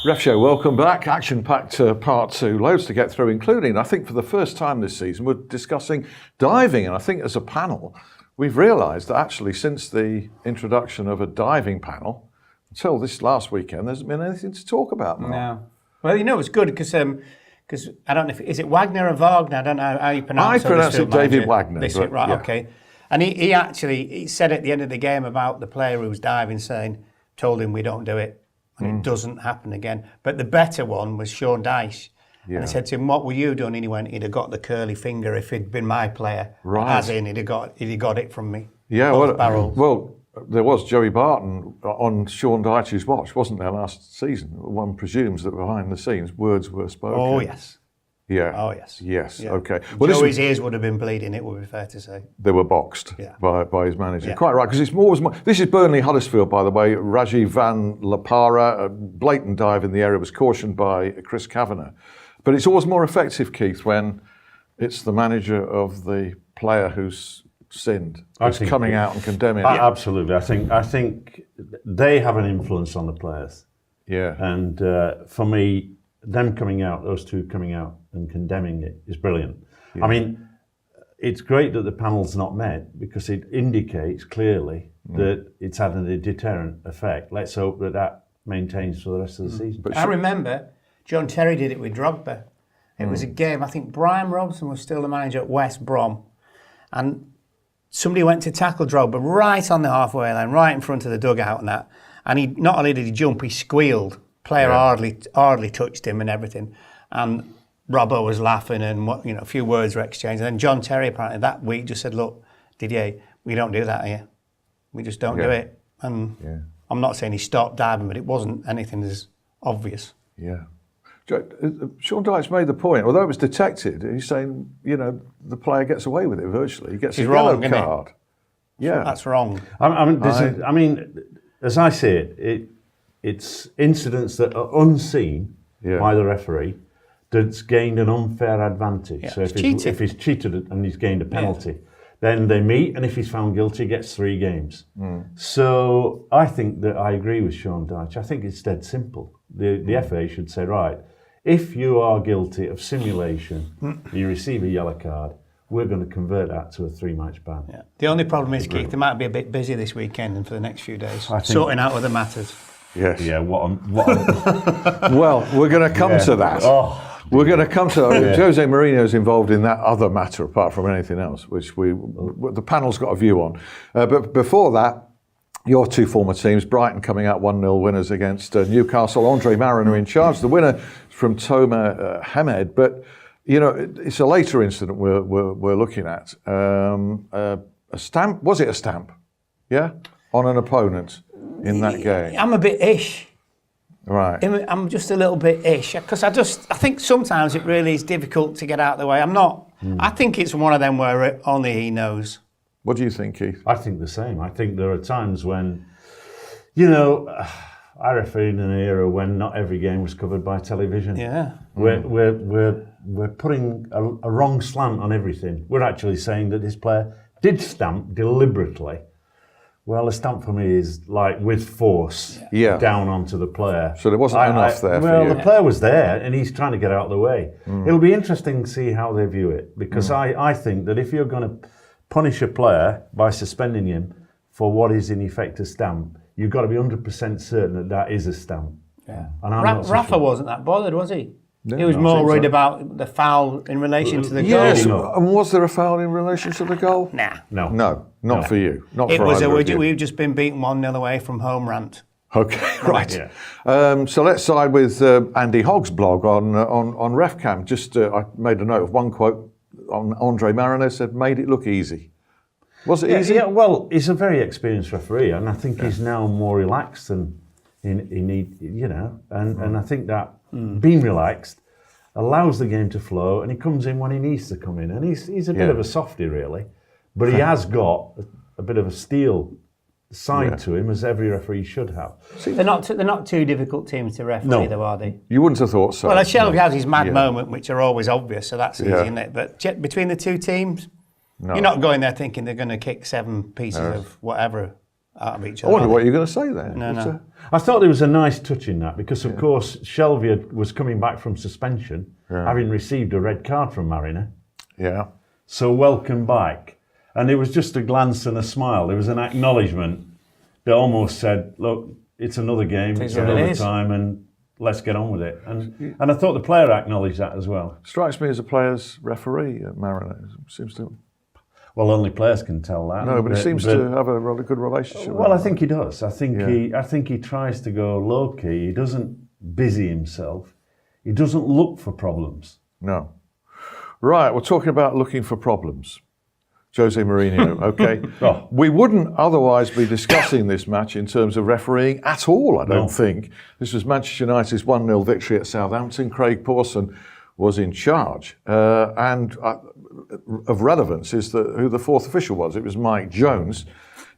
Ref Show, welcome back. Action-packed part 2, loads to get through, including, I think for the first time this season, we're discussing diving. And I think as a panel, we've realised that actually since the introduction of a diving panel, until this last weekend, there hasn't been anything to talk about. Mark. No. Well, you know, it's good because I don't know if, is it Wagner or Wagner? I don't know how you pronounce it. I pronounce it David Wagner. Right, yeah. Okay. And he said at the end of the game about the player who was diving saying, told him we don't do it. And it doesn't happen again. But the better one was Sean Dyche. Yeah. And I said to him, what were you doing? And he went, he'd have got the curly finger if he'd been my player. Right. As in, he'd have got it from me. Yeah, well, there was Joey Barton on Sean Dyche's watch, wasn't there, last season? One presumes that behind the scees, words were spoken. Oh, yes. Yeah. Oh, yes. Yes, yeah. Okay. Well, Joey's ears would have been bleeding, it would be fair to say. They were boxed by his manager. Yeah. Quite right, because it's more. This is Burnley Huddersfield, by the way. Rajiv Van Lapara, a blatant dive in the area, was cautioned by Chris Kavanagh. But it's always more effective, Keith, when it's the manager of the player who's sinned, who's coming out and condemning it. Absolutely. I think they have an influence on the players. Yeah. And for me, them coming out, those two coming out and condemning it is brilliant. Yeah. I mean, it's great that the panel's not met because it indicates clearly that it's had a deterrent effect. Let's hope that maintains for the rest of the season. But I remember John Terry did it with Drogba. It was a game, I think Brian Robson was still the manager at West Brom, and somebody went to tackle Drogba right on the halfway line, right in front of the dugout and that. And he not only did he jump, he squealed. Player hardly touched him and everything. And Robbo was laughing and a few words were exchanged. And then John Terry apparently that week just said, look, Didier, we don't do that here. We just don't do it. And I'm not saying he stopped diving, but it wasn't anything as obvious. Yeah. Sean Dyche made the point, although it was detected, he's saying, the player gets away with it virtually. He gets a yellow card. Yeah. That's wrong. I mean, as I see it, it's incidents that are unseen by the referee that's gained an unfair advantage. Yeah, so if he's cheated and he's gained a penalty, then they meet, and if he's found guilty, he gets 3 games. So I think that I agree with Sean Dyche. I think it's dead simple. The FA should say, right, if you are guilty of simulation, you receive a yellow card, we're going to convert that to a 3-match ban. Yeah. The only problem is, Keith, they might be a bit busy this weekend and for the next few days, sorting out other matters. Yes. Yeah, well, we're going to come to that. We're going to come to that. Yeah. Jose Mourinho's involved in that other matter, apart from anything else, which the panel's got a view on. But before that, your two former teams, Brighton coming out 1-0 winners against Newcastle. Andre Mariner in charge. The winner from Toma Hamed. But, it's a later incident we're looking at. A stamp, was it a stamp? Yeah? On an opponent in that game. I'm a bit ish. Right. I'm just a little bit ish because I think sometimes it really is difficult to get out of the way. I'm not. I think it's one of them where only he knows. What do you think, Keith? I think the same. I think there are times when, I refereed in an era when not every game was covered by television. Yeah. We're putting a wrong slant on everything. We're actually saying that this player did stamp deliberately. Well, a stamp for me is like with force down onto the player. So there wasn't enough there for you. Well, the player was there and he's trying to get out of the way. It'll be interesting to see how they view it because I think that if you're going to punish a player by suspending him for what is in effect a stamp, you've got to be 100% certain that is a stamp. Yeah. And Rafa wasn't that bothered, was he? No, he was more worried about the foul in relation to the goal. Yes, and was there a foul in relation to the goal? No, not for you. Not it for was either. We've just been beaten 1-0 away from home rant. Okay, right. Yeah. So let's side with Andy Hogg's blog on RefCam. Just I made a note of one quote on Andre Mariner, said, "Made it look easy." Was it easy? Yeah. Well, he's a very experienced referee, and I think he's now more relaxed than he need. And I think that being relaxed allows the game to flow, and he comes in when he needs to come in. And he's a bit of a softie, really, but he has got a bit of a steel side to him, as every referee should have. They're not two difficult teams to referee, though, are they? You wouldn't have thought so. Well, Shelby has his mad moment, which are always obvious, so that's easy, isn't it? But between the two teams, you're not going there thinking they're going to kick 7 pieces of whatever out of each I other. wonder what you're going to say there. No. I thought there was a nice touch in that because, of course, Shelvey was coming back from suspension, having received a red card from Mariner. Yeah. So welcome back. And it was just a glance and a smile. There was an acknowledgement that almost said, look, it's another game, it's another time, and let's get on with it. And I thought the player acknowledged that as well. Strikes me as a player's referee at Mariner. Seems to... Well, only players can tell that. No, but he seems to have a really good relationship. Well, I think he does. I think he tries to go low key. He doesn't busy himself. He doesn't look for problems. No. Right, we're talking about looking for problems. Jose Mourinho, okay. We wouldn't otherwise be discussing this match in terms of refereeing at all, I don't think. This was Manchester United's 1-0 victory at Southampton. Craig Pawson was in charge. And of relevance is who the fourth official was. It was Mike Jones.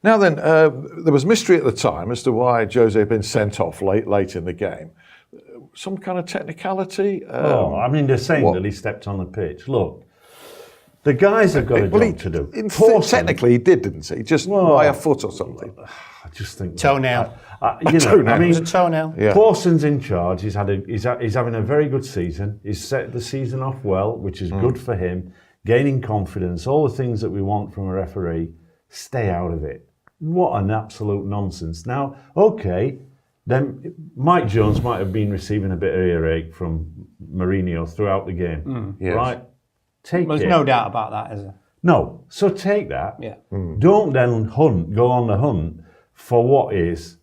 Now then, there was mystery at the time as to why Jose had been sent off late in the game. Some kind of technicality? I mean, they're saying that he stepped on the pitch. Look, the guys have got a job to do. Technically, he didn't he? Just by a foot or something. I just think toenail. I mean, it was a toenail. Yeah. Pawson's in charge. He's having a very good season. He's set the season off well, which is good for him. Gaining confidence, all the things that we want from a referee. Stay out of it. What an absolute nonsense. Now, okay, then Mike Jones might have been receiving a bit of earache from Mourinho throughout the game, right? There's no doubt about that, is there? No. So take that. Yeah. Don't then go on the hunt for what is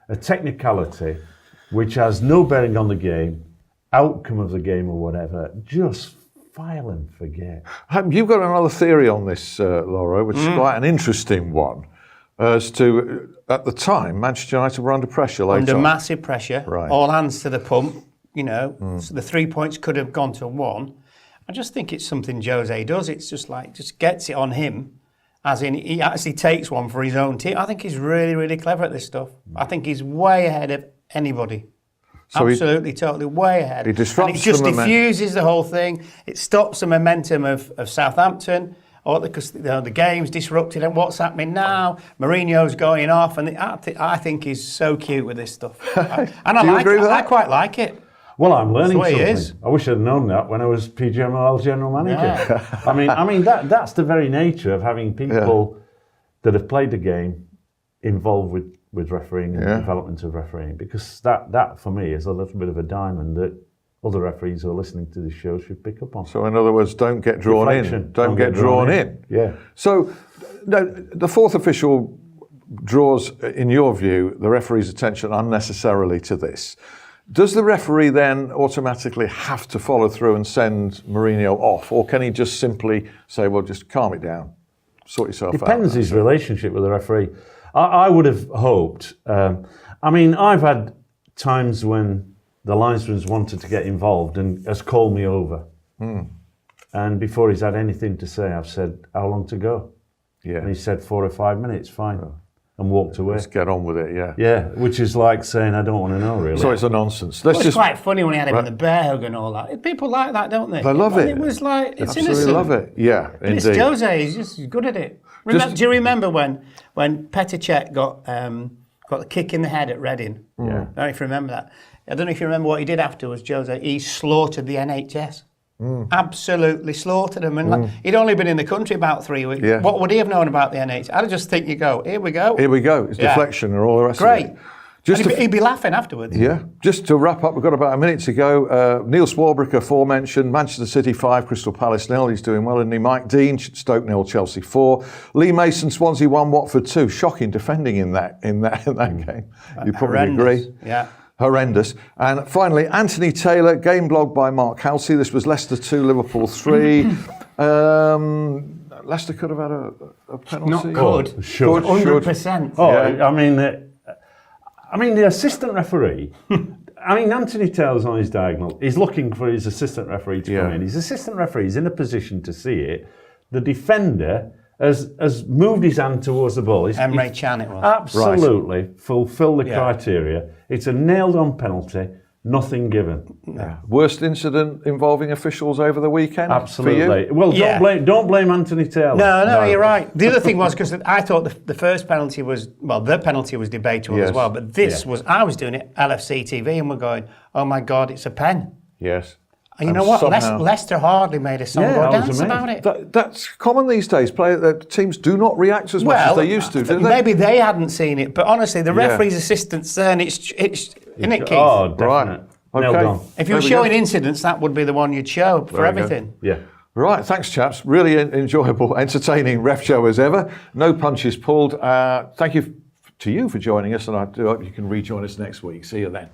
a technicality which has no bearing on the game, outcome of the game or whatever. Just file and forget. You've got another theory on this, Laura, which is quite an interesting one. As to, at the time, Manchester United were under pressure later Under on. massive pressure. Right. All hands to the pump, So the 3 points could have gone to 1. I just think it's something Jose does. It's just gets it on him, as in he actually takes one for his own team. I think he's really, really clever at this stuff. I think he's way ahead of anybody. So absolutely, totally way ahead. He disrupts and it just the momentum. diffuses the whole thing. It stops the momentum of Southampton, because the game's disrupted. And what's happening now? Mourinho's going off, and I think he's so cute with this stuff. And I quite like it. Well, I'm learning That's the way something. it is. I wish I'd known that when I was PGMOL general manager. Yeah. I mean that's the very nature of having people that have played the game involved with refereeing and development of refereeing, because that for me is a little bit of a diamond that other referees who are listening to this show should pick up on. So in other words, don't get drawn in. Don't get drawn in. Yeah. So the fourth official draws, in your view, the referee's attention unnecessarily to this. Does the referee then automatically have to follow through and send Mourinho off, or can he just simply say, well, just calm it down, sort yourself out? Depends his relationship with the referee. I would have hoped. I've had times when the linesman's wanted to get involved and has called me over. And before he's had anything to say, I've said, how long to go? Yeah. And he said 4 or 5 minutes, fine. And walked away. Let's get on with it, yeah. Yeah, which is like saying, I don't want to know, really. So it's a nonsense. It's quite funny when he had him in the bear hug and all that. People like that, don't they? They love it. It was like, it's Absolutely innocent. love it, yeah, And indeed. it's Jose, he's just good at it. Do you remember when Petr Cech got the kick in the head at Reading? Yeah. I don't know if you remember that. I don't know if you remember what he did afterwards, Jose. He slaughtered the NHS. Absolutely slaughtered them. And he'd only been in the country about 3 weeks. Yeah. What would he have known about the NHS? I'd just think you go, here we go. Here we go. It's deflection and all the rest of it. Great. He'd be laughing afterwards. Yeah. Just to wrap up, we've got about a minute to go. Neil Swarbrick, aforementioned, Manchester City 5, Crystal Palace 0. He's doing well, isn't he? Mike Dean, Stoke 0, Chelsea 4. Lee Mason, Swansea 1, Watford 2. Shocking defending in that game. You probably agree. Yeah. Horrendous. And finally, Anthony Taylor, game blog by Mark Halsey. This was Leicester 2, Liverpool 3. Leicester could have had a penalty. Not could. Should. 100%. Oh, Yeah. I mean, the assistant referee, Anthony Taylor's on his diagonal. He's looking for his assistant referee to come in. His assistant referee is in a position to see it. The defender has moved his hand towards the ball. Emre Can it was. Absolutely fulfill the criteria. It's a nailed-on penalty. Nothing given. Worst incident involving officials over the weekend? Absolutely. For you? Well, Yeah. don't blame Anthony Taylor. No, you're right. The other thing was because I thought the first penalty was, well, the penalty was debatable Yes. as well, but this was, I was doing it LFC TV and we're going, oh my God, it's a pen. Yes. And you know what? Leicester hardly made a song Yeah, or I was dance amazed. about it. That's common these days. Teams do not react as much as they used to, do they? Maybe they hadn't seen it, but honestly, the referee's assistant's there, and it's isn't it, Keith? Oh, definitely. Right. Nailed Okay. on. If you were showing incidents, that would be the one you'd show for Very everything. Yeah. Right, thanks, chaps. Really enjoyable, entertaining ref show as ever. No punches pulled. Thank you to you for joining us, and I do hope you can rejoin us next week. See you then.